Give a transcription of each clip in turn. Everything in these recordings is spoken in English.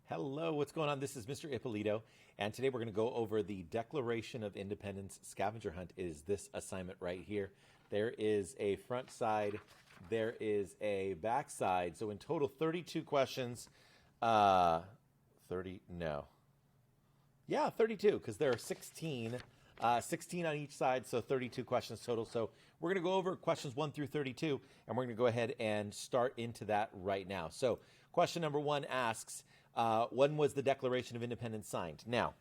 Hello, what's going on? This is Mr. Ippolito, and today we're going to go over the Declaration of Independence scavenger hunt. Is this assignment right here? There is a front side, there is a back side. So in total, 32 questions. 30, no. Yeah, 32, because there are 16. 16 on each side, so 32 questions total. So we're going to go over questions 1 through 32, and we're going to go ahead and start into that right now. So question number 1 asks, when was the Declaration of Independence signed? Now,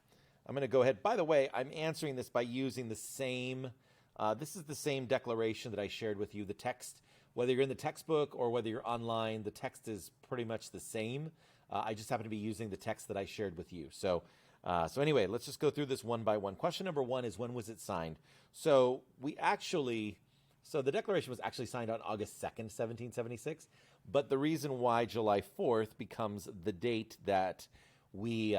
I'm going to go ahead. By the way, I'm answering this by using the same, this is the same declaration that I shared with you. The text, whether you're in the textbook or whether you're online, the text is pretty much the same. I just happen to be using the text that I shared with you. So anyway, let's just go through this one by one. Question number 1 is, when was it signed? So the Declaration was actually signed on August 2nd, 1776. But the reason why July 4th becomes the date that we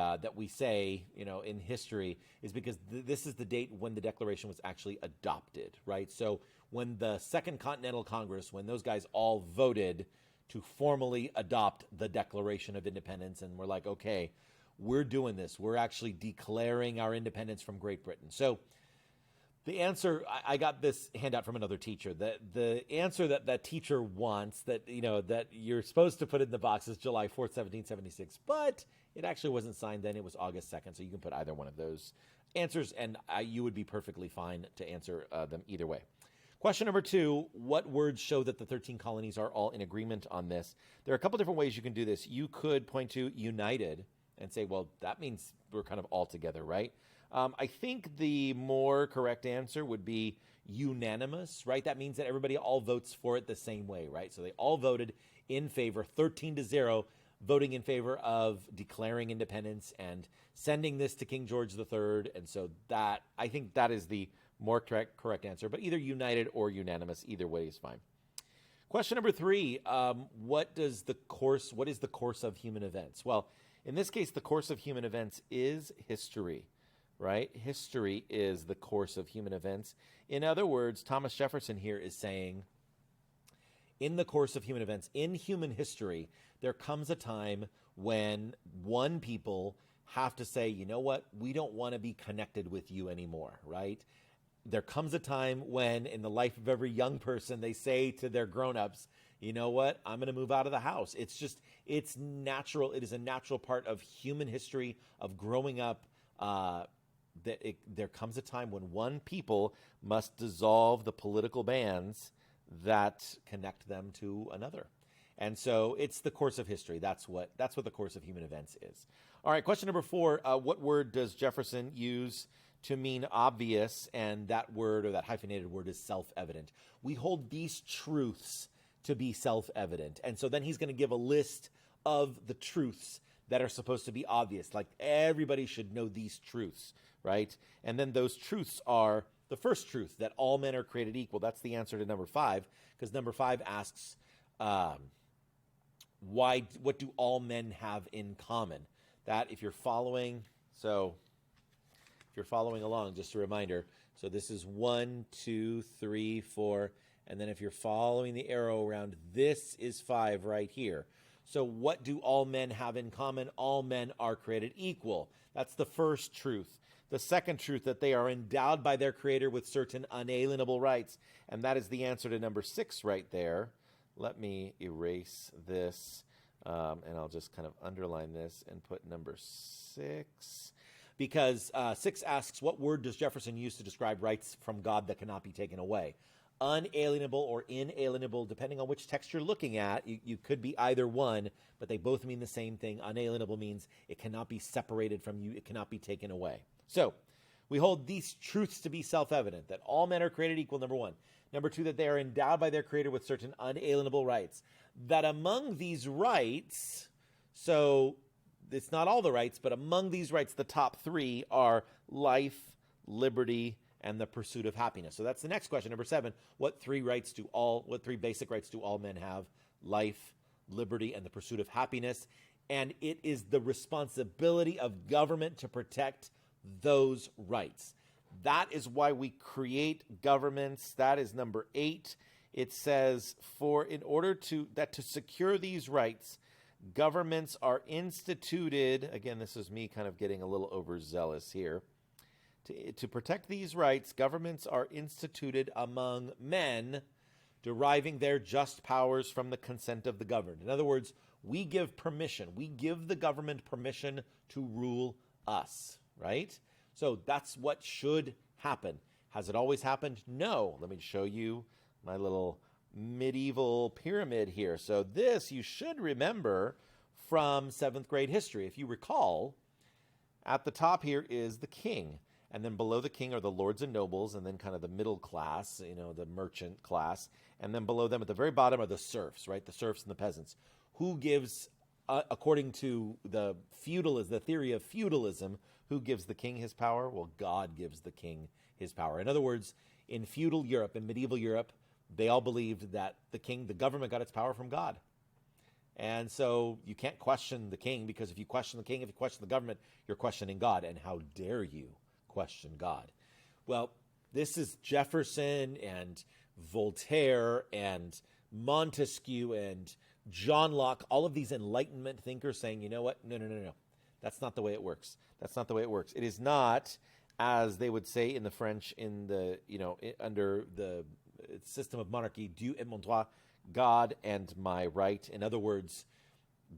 say, in history is because this is the date when the Declaration was actually adopted, right? So when the Second Continental Congress, when those guys all voted to formally adopt the Declaration of Independence, and we're like, okay, we're doing this. We're actually declaring our independence from Great Britain. So the answer, I got this handout from another teacher. The answer that teacher wants, that you're supposed to put in the box, is July 4th, 1776. But it actually wasn't signed then. It was August 2nd. So you can put either one of those answers, and you would be perfectly fine to answer them either way. Question number 2, what words show that the 13 colonies are all in agreement on this? There are a couple different ways you can do this. You could point to united and say, well, that means we're kind of all together, right? I think the more correct answer would be unanimous, right? That means that everybody all votes for it the same way, right? So they all voted in favor, 13-0, voting in favor of declaring independence and sending this to King George III. And so I think that is the more correct answer, but either united or unanimous, either way is fine. Question number 3, what is the course of human events? Well, in this case, the course of human events is history, right? History is the course of human events. In other words, Thomas Jefferson here is saying, in the course of human events, in human history, there comes a time when one people have to say, you know what, we don't want to be connected with you anymore, right? There comes a time when, in the life of every young person, they say to their grown-ups, you know what, I'm going to move out of the house. It's natural. It is a natural part of human history, of growing up, there comes a time when one people must dissolve the political bands that connect them to another. And so it's the course of history. That's what the course of human events is. All right, question number 4, what word does Jefferson use to mean obvious? And that word, or that hyphenated word, is self-evident. We hold these truths to be self-evident. And so then he's going to give a list of the truths that are supposed to be obvious. Like, everybody should know these truths, right? And then those truths are the first truth, that all men are created equal. That's the answer to number 5, because number 5 asks, what do all men have in common? That, if you're following along, just a reminder. So this is 1, 2, 3, 4, and then if you're following the arrow around, this is 5 right here. So what do all men have in common? All men are created equal. That's the first truth. The second truth, that they are endowed by their Creator with certain unalienable rights. And that is the answer to number 6 right there. Let me erase this, and I'll just kind of underline this and put number 6. Because 6 asks, what word does Jefferson use to describe rights from God that cannot be taken away? Unalienable or inalienable, depending on which text you're looking at. You could be either one, but they both mean the same thing. Unalienable means it cannot be separated from you. It cannot be taken away. So we hold these truths to be self-evident, that all men are created equal, number 1. Number 2, that they are endowed by their Creator with certain unalienable rights. That among these rights, so it's not all the rights, but among these rights, the top 3 are life, liberty, and the pursuit of happiness. So that's the next question, number 7. What 3 basic rights do all men have? Life, liberty, and the pursuit of happiness. And it is the responsibility of government to protect those rights. That is why we create governments. That is number 8. It says, to secure these rights, Governments are instituted, again, this is me kind of getting a little overzealous here. To protect these rights, governments are instituted among men, deriving their just powers from the consent of the governed. In other words, we give permission. We give the government permission to rule us, right? So that's what should happen. Has it always happened? No. Let me show you my little medieval pyramid here. So this you should remember from 7th grade history. If you recall, at the top here is the king. And then below the king are the lords and nobles, and then kind of the middle class, the merchant class. And then below them at the very bottom are the serfs, right? The serfs and the peasants. Who gives, according to the theory of feudalism, who gives the king his power? Well, God gives the king his power. In other words, in feudal Europe, in medieval Europe, they all believed that the government got its power from God. And so you can't question the king, because if you question the king, if you question the government, you're questioning God. And how dare you question God? Well, this is Jefferson and Voltaire and Montesquieu and John Locke, all of these Enlightenment thinkers saying, you know what? No. That's not the way it works. That's not the way it works. It is not, as they would say in the French, under the system of monarchy, Dieu et mon droit, God and my right. In other words,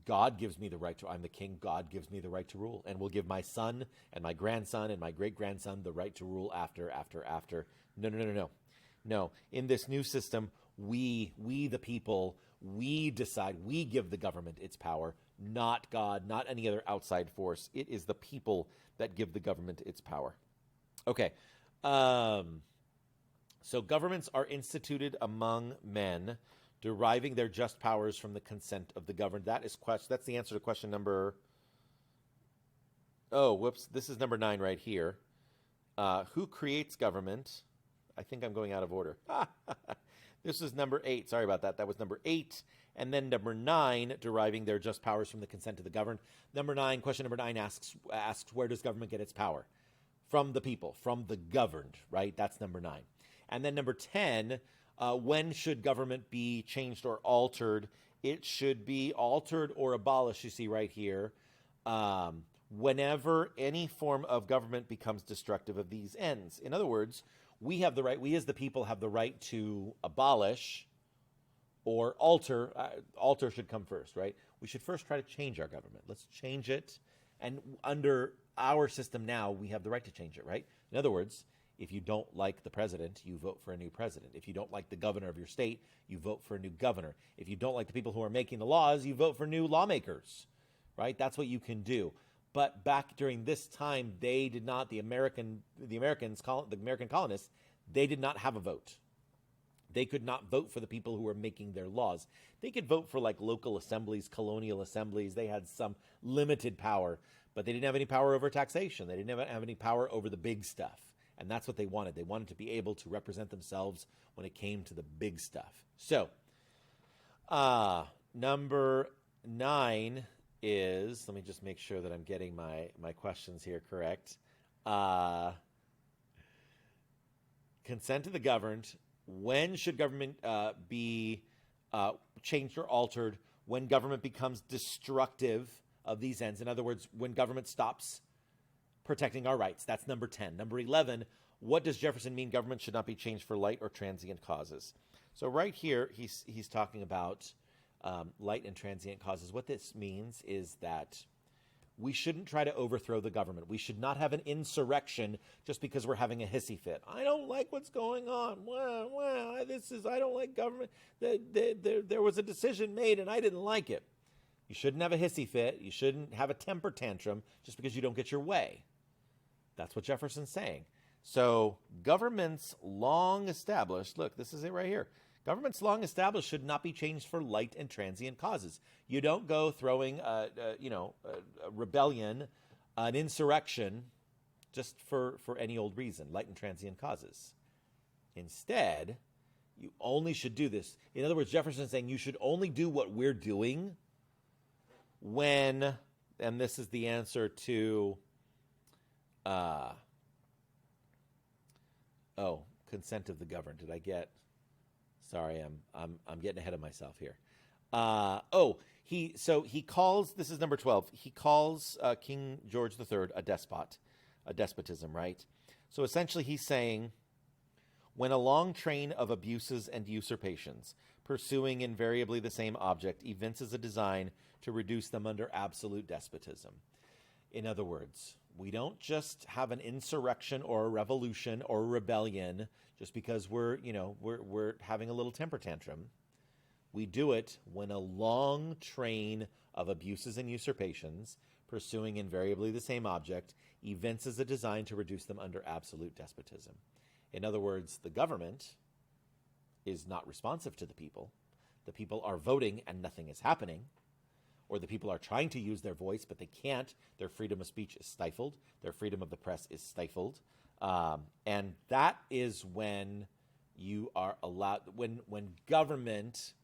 God gives me the right to, I'm the king, God gives me the right to rule, and will give my son and my grandson and my great-grandson the right to rule after. No. In this new system, we the people, we decide, we give the government its power, not God, not any other outside force. It is the people that give the government its power. Okay. So governments are instituted among men, deriving their just powers from the consent of the governed. That's the answer to question number... Oh, whoops. This is number 9 right here. Who creates government? I think I'm going out of order. This is number 8. Sorry about that. That was number 8. And then number 9, deriving their just powers from the consent of the governed. Question number 9 asks where does government get its power? From the people, from the governed, right? That's number 9. And then number 10, when should government be changed or altered? It should be altered or abolished, you see right here, whenever any form of government becomes destructive of these ends. In other words, we as the people have the right to abolish or alter. Alter should come first, right? We should first try to change our government. Let's change it. And under our system now, we have the right to change it, right? In other words, if you don't like the president, you vote for a new president. If you don't like the governor of your state, you vote for a new governor. If you don't like the people who are making the laws, you vote for new lawmakers, right? That's what you can do. But back during this time, they did not, the American colonists, they did not have a vote. They could not vote for the people who were making their laws. They could vote for like local assemblies, colonial assemblies. They had some limited power, but they didn't have any power over taxation. They didn't have any power over the big stuff. And that's what they wanted. They wanted to be able to represent themselves when it came to the big stuff. So, number 9 is, let me just make sure that I'm getting my questions here correct. Consent to the governed. When should government be changed or altered? When government becomes destructive of these ends. In other words, when government stops protecting our rights. That's number 10. Number 11, what does Jefferson mean government should not be changed for light or transient causes? So right here, he's talking about light and transient causes. What this means is that we shouldn't try to overthrow the government. We should not have an insurrection just because we're having a hissy fit. I don't like what's going on. I don't like government. There was a decision made and I didn't like it. You shouldn't have a hissy fit. You shouldn't have a temper tantrum just because you don't get your way. That's what Jefferson's saying. So governments long established, look, this is it right here. Governments long established should not be changed for light and transient causes. You don't go throwing a rebellion, an insurrection, just for any old reason, light and transient causes. Instead, you only should do this. In other words, Jefferson's saying you should only do what we're doing when, and this is the answer to, consent of the governed. Did I get? Sorry, I'm getting ahead of myself here. he calls, this is number 12. He calls King George III a despotism, right? So essentially he's saying, when a long train of abuses and usurpations, pursuing invariably the same object, evinces a design to reduce them under absolute despotism. In other words, we don't just have an insurrection or a revolution or a rebellion just because we're having a little temper tantrum. We do it when a long train of abuses and usurpations, pursuing invariably the same object, evinces a design to reduce them under absolute despotism. In other words, the government is not responsive to the people. The people are voting and nothing is happening. Or the people are trying to use their voice, but they can't. Their freedom of speech is stifled. Their freedom of the press is stifled. And that is when you are allowed, when government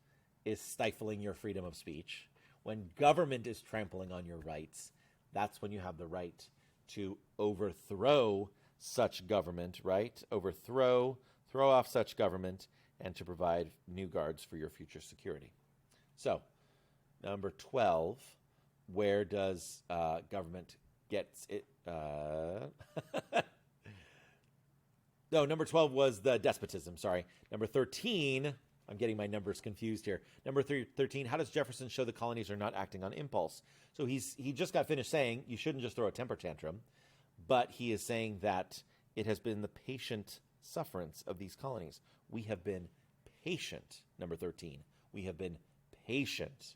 is stifling your freedom of speech, when government is trampling on your rights, that's when you have the right to overthrow such government, right? Throw off such government, and to provide new guards for your future security. So, number 12, where does government gets it? No, number 12 was the despotism, sorry. Number 13, I'm getting my numbers confused here. Number 13, how does Jefferson show the colonies are not acting on impulse? So he just got finished saying you shouldn't just throw a temper tantrum, but he is saying that it has been the patient sufferance of these colonies. We have been patient, number 13. We have been patient.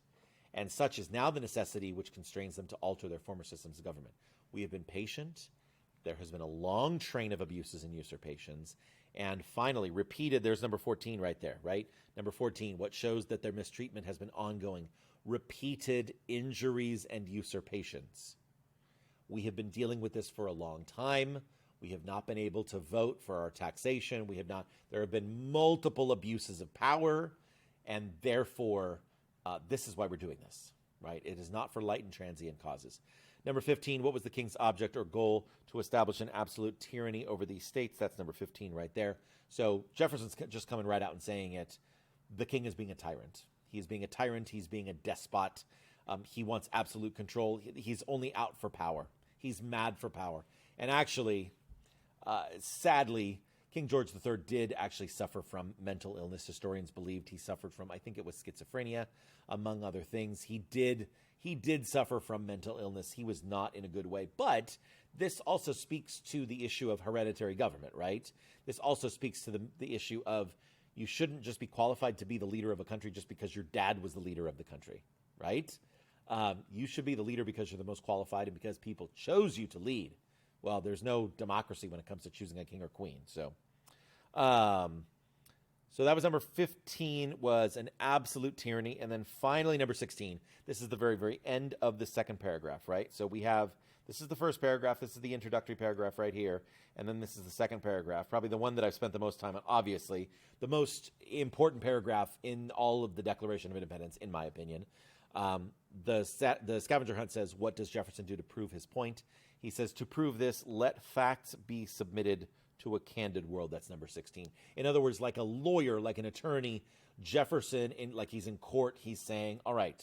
And such is now the necessity which constrains them to alter their former systems of government. We have been patient. There has been a long train of abuses and usurpations. And finally, repeated, there's number 14 right there, right? Number 14, what shows that their mistreatment has been ongoing. Repeated injuries and usurpations. We have been dealing with this for a long time. We have not been able to vote for our taxation. There have been multiple abuses of power, and therefore, this is why we're doing this, right? It is not for light and transient causes. Number 15, what was the king's object or goal? To establish an absolute tyranny over these states. That's number 15 right there. So Jefferson's just coming right out and saying it. The king is being a tyrant. He's being a tyrant. He's being a despot. He wants absolute control. He's only out for power. He's mad for power. And actually, sadly, King George III did actually suffer from mental illness. Historians believed he suffered from, I think it was schizophrenia, among other things. He did suffer from mental illness. He was not in a good way. But this also speaks to the issue of hereditary government, right? This also speaks to the issue of you shouldn't just be qualified to be the leader of a country just because your dad was the leader of the country, right? You should be the leader because you're the most qualified and because people chose you to lead. Well, there's no democracy when it comes to choosing a king or queen. So that was number 15, was an absolute tyranny. And then finally, number 16, this is the very, very end of the second paragraph, right? So we have, this is the first paragraph. This is the introductory paragraph right here. And then this is the second paragraph, probably the one that I've spent the most time on, obviously. The most important paragraph in all of the Declaration of Independence, in my opinion. The scavenger hunt says, what does Jefferson do to prove his point? He says, to prove this, let facts be submitted to a candid world. That's number 16. In other words, like a lawyer, like an attorney, Jefferson, like he's in court, he's saying, all right,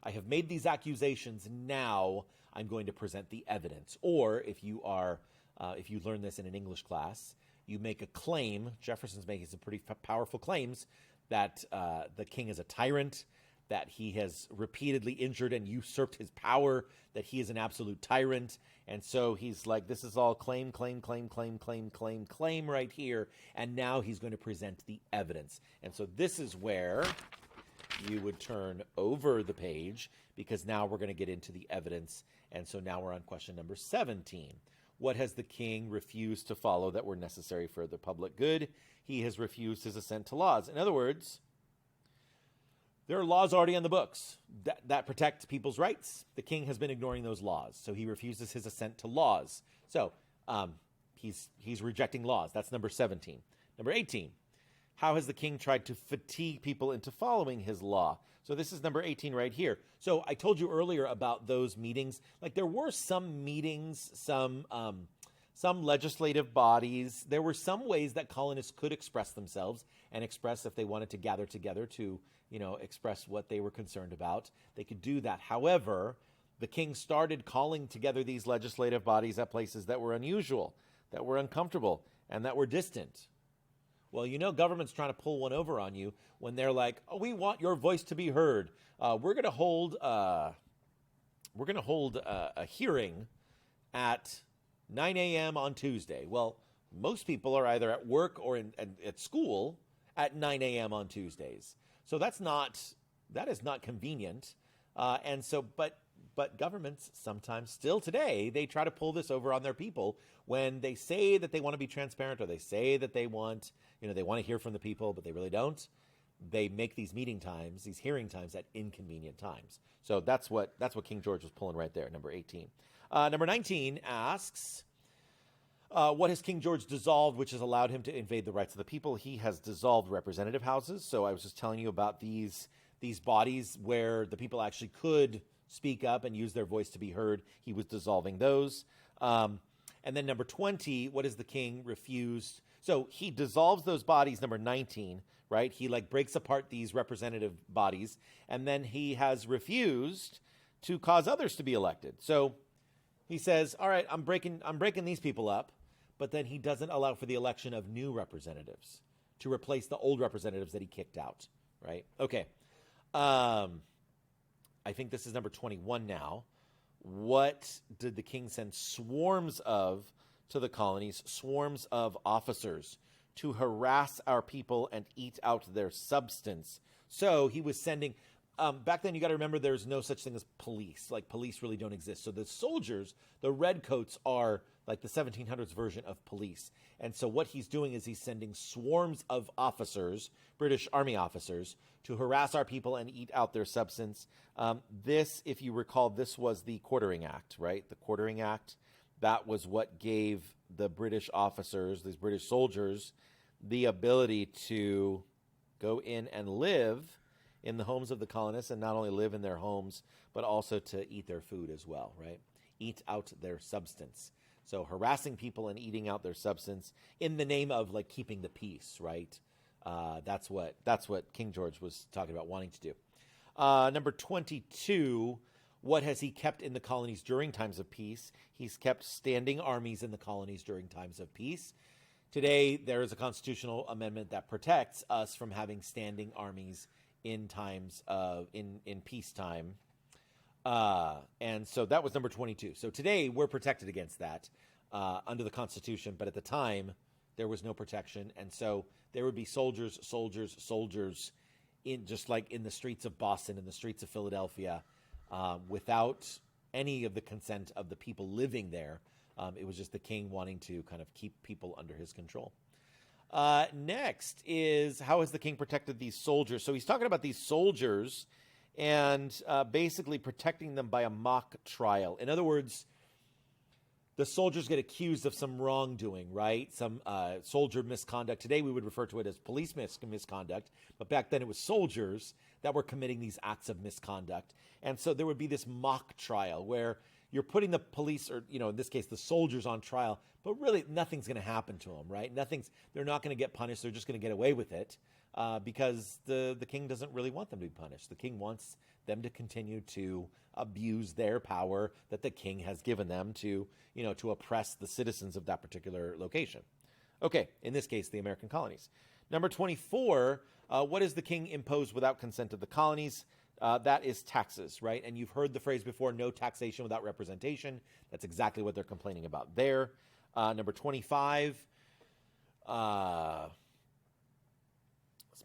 I have made these accusations. Now I'm going to present the evidence. Or if you learn this in an English class, you make a claim. Jefferson's making some pretty powerful claims that the king is a tyrant, that he has repeatedly injured and usurped his power, that he is an absolute tyrant. And so he's like, this is all claim right here. And now he's going to present the evidence. And so this is where you would turn over the page, because now we're going to get into the evidence. And so now we're on question number 17. What has the king refused to follow that were necessary for the public good? He has refused his assent to laws. In other words, there are laws already on the books that protect people's rights. The king has been ignoring those laws, so he refuses his assent to laws. So he's rejecting laws. That's number 17. Number 18, how has the king tried to fatigue people into following his law? So this is number 18 right here. So I told you earlier about those meetings. Like, there were some meetings, some legislative bodies. There were some ways that colonists could express themselves and express if they wanted to gather together to, express what they were concerned about, they could do that. However, the king started calling together these legislative bodies at places that were unusual, that were uncomfortable, and that were distant. Well, government's trying to pull one over on you when they're like, "Oh, we want your voice to be heard. We're going to hold a hearing at 9 a.m. on Tuesday." Well, most people are either at work or at school at 9 a.m. on Tuesdays, so that is not convenient. But governments sometimes, still today, they try to pull this over on their people when they say that they want to be transparent, or they say that they want to hear from the people, but they really don't. They make these meeting times, these hearing times, at inconvenient times. So that's what King George was pulling right there, number 18. Number 19 asks, what has King George dissolved, which has allowed him to invade the rights of the people? He has dissolved representative houses. So I was just telling you about these bodies where the people actually could speak up and use their voice to be heard. He was dissolving those. And then number 20, what has the king refused? So he dissolves those bodies, number 19, right? He breaks apart these representative bodies, and then he has refused to cause others to be elected. So he says, all right, I'm breaking these people up, but then he doesn't allow for the election of new representatives to replace the old representatives that he kicked out, right? Okay. I think this is number 21 now. What did the king send swarms of to the colonies? Swarms of officers to harass our people and eat out their substance. So he was sending... back then, you got to remember, there's no such thing as police. Police really don't exist. So the soldiers, the redcoats, are like the 1700s version of police. And so what he's doing is he's sending swarms of officers, British Army officers, to harass our people and eat out their substance. This, if you recall, this was the Quartering Act, right? The Quartering Act, that was what gave the British officers, these British soldiers, the ability to go in and live in the homes of the colonists, and not only live in their homes, but also to eat their food as well, right? Eat out their substance. So harassing people and eating out their substance in the name of keeping the peace, right? That's what King George was talking about wanting to do. Number 22, what has he kept in the colonies during times of peace? He's kept standing armies in the colonies during times of peace. Today, there is a constitutional amendment that protects us from having standing armies in times of in peacetime. And so that was number 22. So today we're protected against that under the Constitution, but at the time there was no protection. And so there would be soldiers in just like in the streets of Boston, in the streets of Philadelphia, without any of the consent of the people living there. It was just the king wanting to kind of keep people under his control. Next is, how has the king protected these soldiers? So he's talking about these soldiers and basically protecting them by a mock trial. In other words, the soldiers get accused of some wrongdoing, right? Some soldier misconduct. Today we would refer to it as police misconduct, but back then it was soldiers that were committing these acts of misconduct. And so there would be this mock trial where you're putting the police, or in this case the soldiers, on trial, but really nothing's going to happen to them, right? They're not going to get punished. They're just going to get away with it because the king doesn't really want them to be punished. The king wants them to continue to abuse their power that the king has given them to oppress the citizens of that particular location. Okay, in this case, the American colonies. Number 24, what does the king impose without consent of the colonies? That is taxes, right? And you've heard the phrase before, no taxation without representation. That's exactly what they're complaining about there. Number 25, let's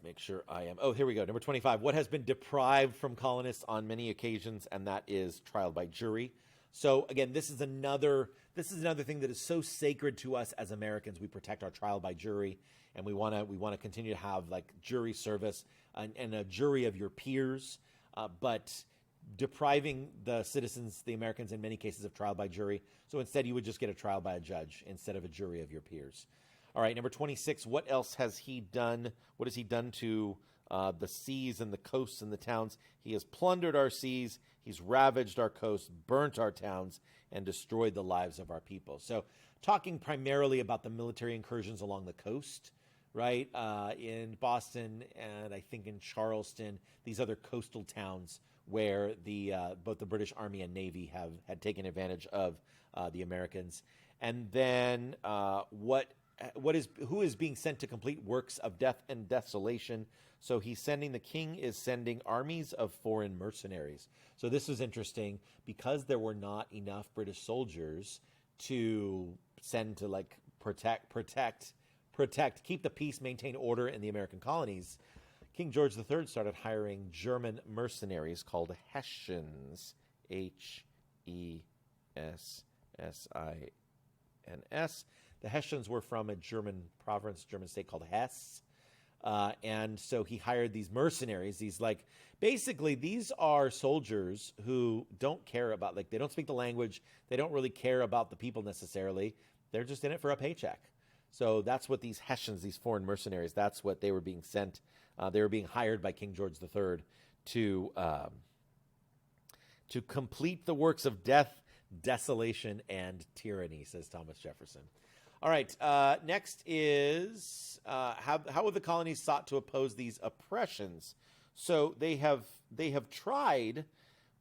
make sure I am. Oh, here we go. Number 25, what has been deprived from colonists on many occasions, and that is trial by jury. So again, this is another thing that is so sacred to us as Americans. We protect our trial by jury, and we want to continue to have jury service and a jury of your peers. But depriving the citizens, the Americans, in many cases, of trial by jury. So instead, you would just get a trial by a judge instead of a jury of your peers. All right, number 26, what else has he done? What has he done to the seas and the coasts and the towns? He has plundered our seas, he's ravaged our coasts, burnt our towns, and destroyed the lives of our people. So talking primarily about the military incursions along the coast, right? In Boston and I think in Charleston, these other coastal towns where both the British Army and Navy had taken advantage of the Americans. And then who is being sent to complete works of death and desolation? So the king is sending armies of foreign mercenaries. So this was interesting because there were not enough British soldiers to send to like protect, keep the peace, maintain order in the American colonies. King George III started hiring German mercenaries called Hessians, Hessins. The Hessians were from a German state called Hesse. And so he hired these mercenaries, these are soldiers who don't care about, they don't speak the language. They don't really care about the people necessarily. They're just in it for a paycheck. So that's what these Hessians, these foreign mercenaries, that's what they were being sent. They were being hired by King George III to complete the works of death, desolation, and tyranny, says Thomas Jefferson. All right, next is how have the colonies sought to oppose these oppressions? So they have tried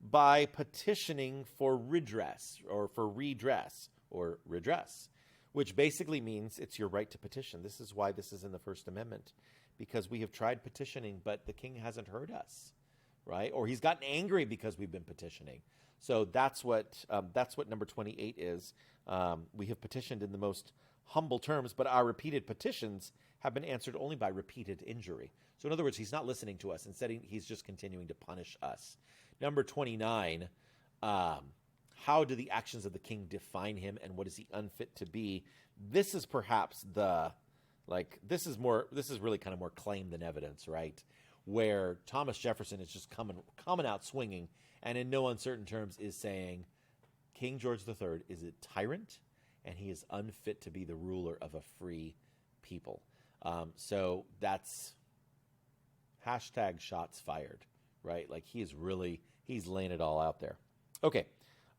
by petitioning for redress, which basically means it's your right to petition. This is why this is in the First Amendment, because we have tried petitioning, but the king hasn't heard us, right? Or he's gotten angry because we've been petitioning. So that's what number 28 is. We have petitioned in the most humble terms, but our repeated petitions have been answered only by repeated injury. So in other words, he's not listening to us. Instead, he's just continuing to punish us. Number 29, how do the actions of the king define him, and what is he unfit to be? This is perhaps this is really kind of more claim than evidence, right? Where Thomas Jefferson is just coming out swinging, and in no uncertain terms is saying King George III is a tyrant, and he is unfit to be the ruler of a free people. So that's #shots fired, right? Like he's laying it all out there. Okay.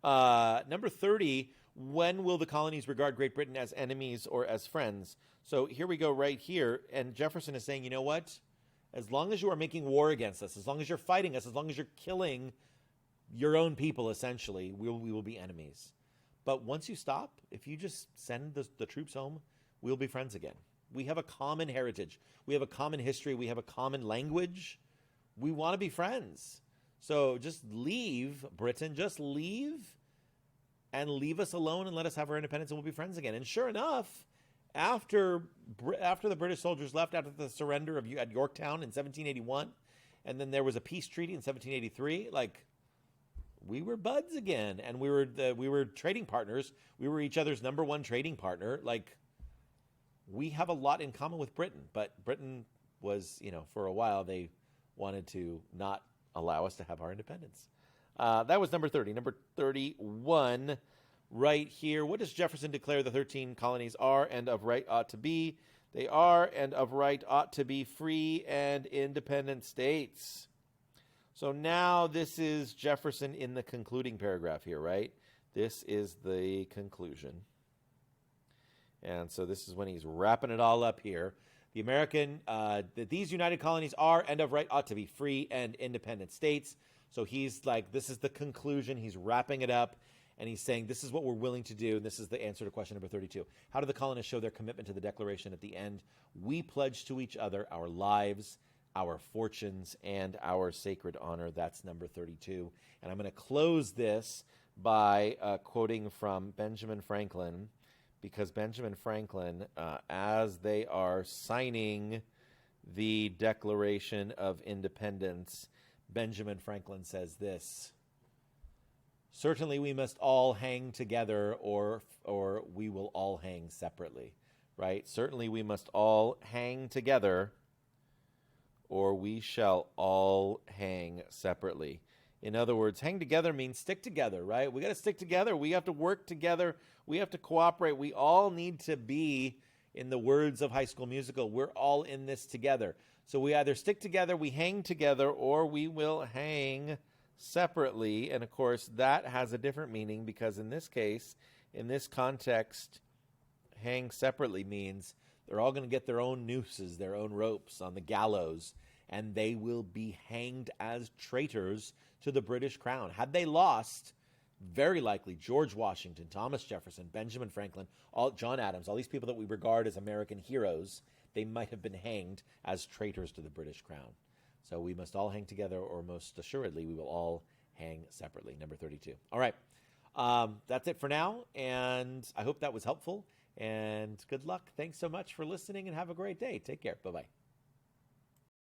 Number 30, when will the colonies regard Great Britain as enemies or as friends? So here we go right here. And Jefferson is saying, you know what? As long as you are making war against us, as long as you're fighting us, as long as you're killing your own people, essentially, we will be enemies. But once you stop, if you just send the troops home, we'll be friends again. We have a common heritage. We have a common history. We have a common language. We want to be friends. So just leave, Britain. Just leave and leave us alone and let us have our independence, and we'll be friends again. And sure enough, after the British soldiers left, after the surrender at Yorktown in 1781, and then there was a peace treaty in 1783, we were buds again, and we were trading partners. We were each other's number one trading partner. We have a lot in common with Britain, but Britain was, for a while they wanted to not allow us to have our independence. That was number 30. Number 31, right here. What does Jefferson declare the 13 colonies are and of right ought to be? They are and of right ought to be free and independent states. So now this is Jefferson in the concluding paragraph here, right? This is the conclusion. And so this is when he's wrapping it all up here. These united colonies are and of right ought to be free and independent states. So he's this is the conclusion. He's wrapping it up, and he's saying this is what we're willing to do. And this is the answer to question number 32. How do the colonists show their commitment to the Declaration at the end? We pledge to each other our lives, our fortunes, and our sacred honor. That's number 32. And I'm going to close this by quoting from Benjamin Franklin, because Benjamin Franklin, as they are signing the Declaration of Independence, Benjamin Franklin says this: "Certainly we must all hang together, or we will all hang separately." Right? Certainly we must all hang together, or we shall all hang separately. In other words, hang together means stick together, right? We got to stick together. We have to work together. We have to cooperate. We all need to be, in the words of High School Musical, we're all in this together. So we either stick together, we hang together, or we will hang separately. And of course, that has a different meaning, because in this case, in this context, hang separately means They're all going to get their own nooses, their own ropes on the gallows, and they will be hanged as traitors to the British crown. Had they lost, very likely George Washington, Thomas Jefferson, Benjamin Franklin, John Adams, all these people that we regard as American heroes, they might have been hanged as traitors to the British crown. So we must all hang together, or most assuredly, we will all hang separately. Number 32. All right. That's it for now, and I hope that was helpful, and good luck. Thanks so much for listening, and have a great day. Take care. Bye-bye.